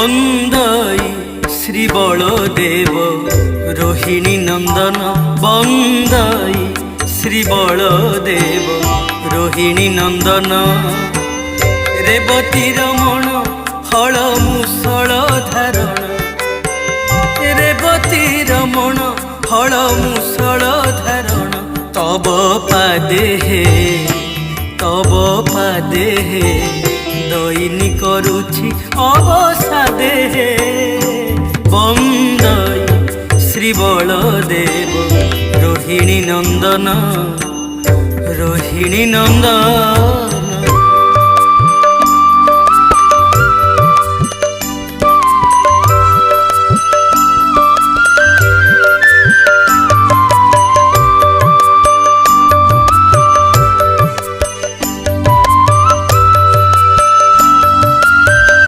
বন্দই শ্রী বলদেব রোহিণী নন্দন বন্দই শ্রী বলদেব রোহিণী নন্দন রেবতী রমণ হল মুষল ধারণ রেবতী রমণ হল মুষল ধারণ তব পাদে তব পাদে দৈনি করুছি অবসাদে বন্দই শ্রী বলদেব রোহিণী নন্দন রোহিণী নন্দন।